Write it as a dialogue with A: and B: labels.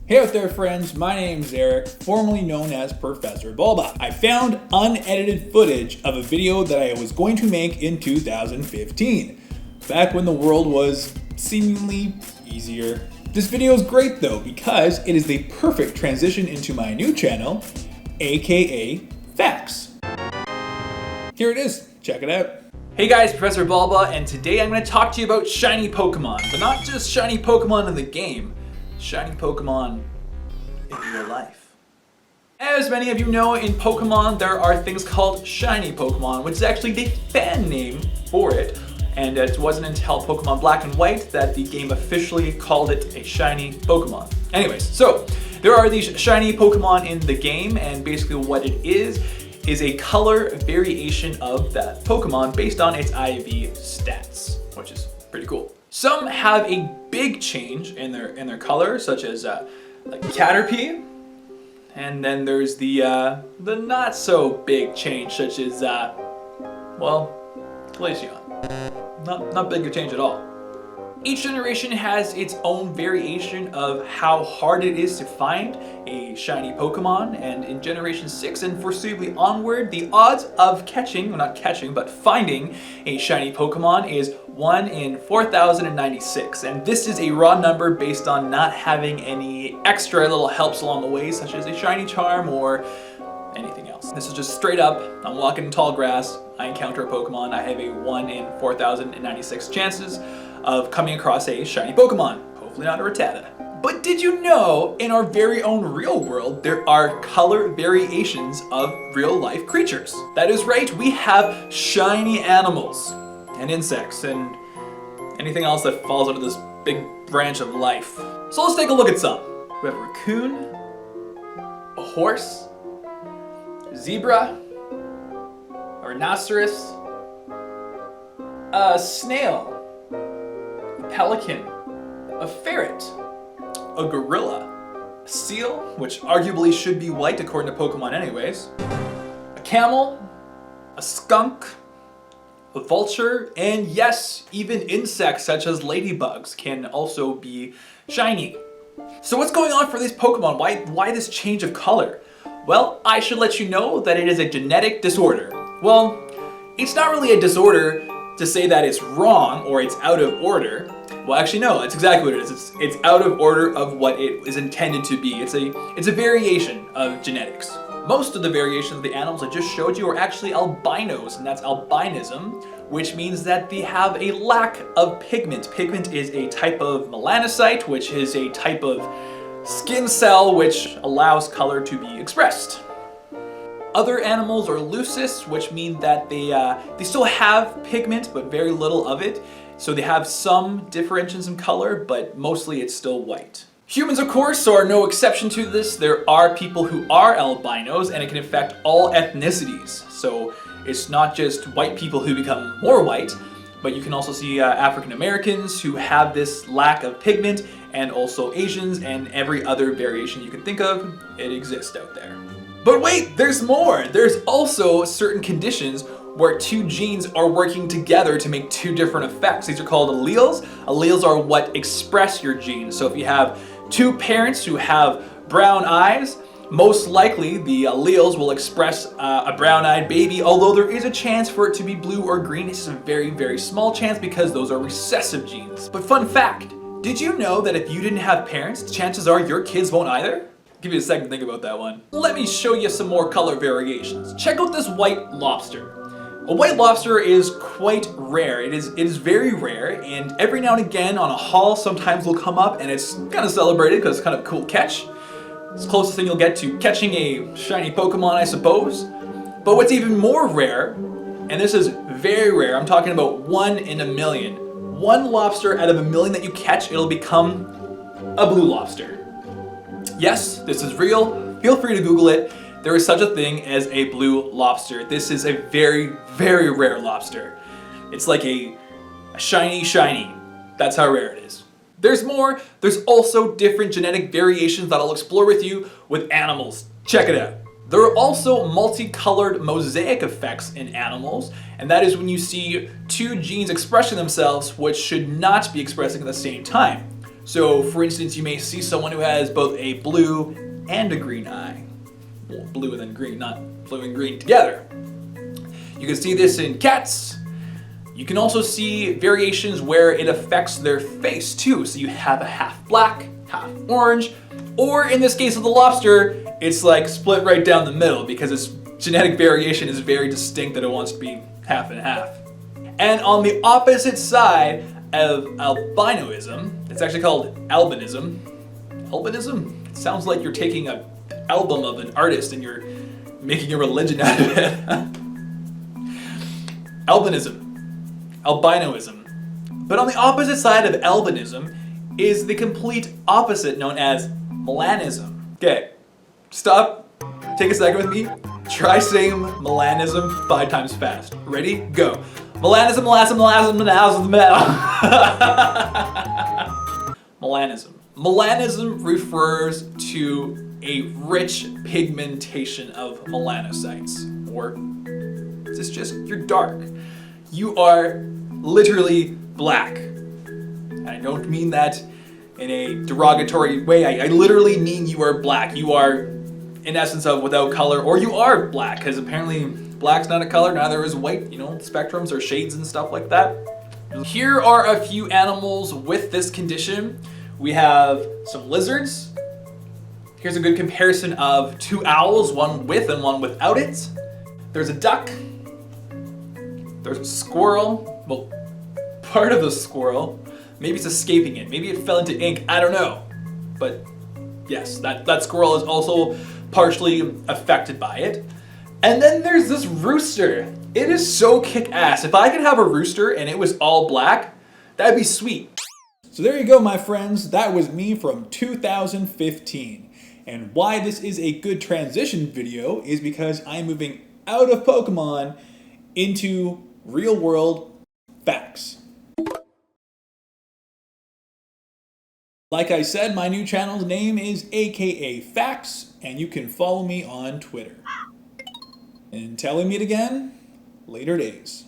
A: Hey out there friends, my name's Eric, formerly known as Professor Bulba. I found unedited footage of a video that I was going to make in 2015, back when the world was seemingly easier. This video is great though because it is the perfect transition into my new channel, aka Facts. Here it is, check it out. Hey guys, Professor Bulba, and today I'm going to talk to you about shiny Pokemon, but not just shiny Pokemon in the game. Shiny Pokemon in real life. As many of you know, in Pokemon there are things called shiny Pokemon, which is actually the fan name for it. And it wasn't until Pokemon Black and White that the game officially called it a shiny Pokemon. Anyways, so there are these shiny Pokemon in the game, and basically what it is a color variation of that Pokemon based on its IV stats, which is pretty cool. Some have a big change in their color, such as like Caterpie, and then there's the not so big change, such as Glaceon. Not big a change at all. Each generation has its own variation of how hard it is to find a shiny Pokemon, and in Generation 6 and foreseeably onward, the odds of finding a shiny Pokemon is 1 in 4,096, and this is a raw number based on not having any extra little helps along the way, such as a shiny charm or anything else. This is just straight up, I'm walking in tall grass, I encounter a Pokemon, I have a 1 in 4,096 chances of coming across a shiny Pokemon. Hopefully not a Rattata. But did you know, in our very own real world, there are color variations of real life creatures? That is right, we have shiny animals and insects and anything else that falls under this big branch of life. So let's take a look at some. We have a raccoon, a horse, a zebra, a rhinoceros, a snail, a pelican, a ferret, a gorilla, a seal, which arguably should be white according to Pokemon anyways, a camel, a skunk, a vulture, and yes, even insects such as ladybugs can also be shiny. So what's going on for these Pokemon? Why this change of color? Well, I should let you know that it is a genetic disorder. Well, it's not really a disorder to say that it's wrong or it's out of order. Well, actually no, that's exactly what it is. It's out of order of what it is intended to be. It's a variation of genetics. Most of the variations of the animals I just showed you are actually albinos, and that's albinism, which means that they have a lack of pigment. Pigment is a type of melanocyte, which is a type of skin cell which allows color to be expressed. Other animals are lucis, which mean that they still have pigment, but very little of it. So they have some differentiations in color, but mostly it's still white. Humans, of course, are no exception to this. There are people who are albinos, and it can affect all ethnicities. So it's not just white people who become more white, but you can also see African Americans who have this lack of pigment, and also Asians, and every other variation you can think of, it exists out there. But wait, there's more! There's also certain conditions where two genes are working together to make two different effects. These are called alleles. Alleles are what express your genes. So if you have two parents who have brown eyes, most likely the alleles will express a brown-eyed baby, although there is a chance for it to be blue or green. It's just a very, very small chance because those are recessive genes. But fun fact, did you know that if you didn't have parents, chances are your kids won't either? Give me a second to think about that one. Let me show you some more color variations. Check out this white lobster. A white lobster is quite rare. It is very rare, and every now and again on a haul sometimes will come up and it's kind of celebrated because it's kind of a cool catch. It's the closest thing you'll get to catching a shiny Pokemon, I suppose. But what's even more rare, and this is very rare, I'm talking about 1 in a million. One lobster out of a million that you catch, it'll become a blue lobster. Yes, this is real. Feel free to Google it. There is such a thing as a blue lobster. This is a very, very rare lobster. It's like a shiny. That's how rare it is. There's more. There's also different genetic variations that I'll explore with you with animals. Check it out. There are also multicolored mosaic effects in animals, and that is when you see two genes expressing themselves which should not be expressing at the same time. So for instance, you may see someone who has both a blue and a green eye. Well, blue and then green, not blue and green together. You can see this in cats. You can also see variations where it affects their face too. So you have a half black, half orange, or in this case of the lobster, it's like split right down the middle because its genetic variation is very distinct that it wants to be half and half. And on the opposite side of albinism, it's actually called albinism. Albinism? It sounds like you're taking an album of an artist and you're making a religion out of it. Albinoism. But on the opposite side of albinism is the complete opposite known as melanism. Okay, stop, take a second with me. Try saying melanism 5 times fast. Ready? Go. Melanism. Melanism refers to a rich pigmentation of melanocytes. Or is this just you're dark? You are literally black. And I don't mean that in a derogatory way. I literally mean you are black. You are, in essence, of without color, or you are black, because apparently black's not a color, neither is white, you know, spectrums or shades and stuff like that. Here are a few animals with this condition. We have some lizards. Here's a good comparison of 2 owls, one with and one without it. There's a duck. There's a squirrel. Well, part of the squirrel. Maybe it's escaping it. Maybe it fell into ink. I don't know. But yes, that squirrel is also partially affected by it. And then there's this rooster. It is so kick-ass. If I could have a rooster and it was all black, that'd be sweet. So there you go, my friends. That was me from 2015. And why this is a good transition video is because I'm moving out of Pokemon into real-world facts. Like I said, my new channel's name is AKA Facts, and you can follow me on Twitter. Until we meet again, later days.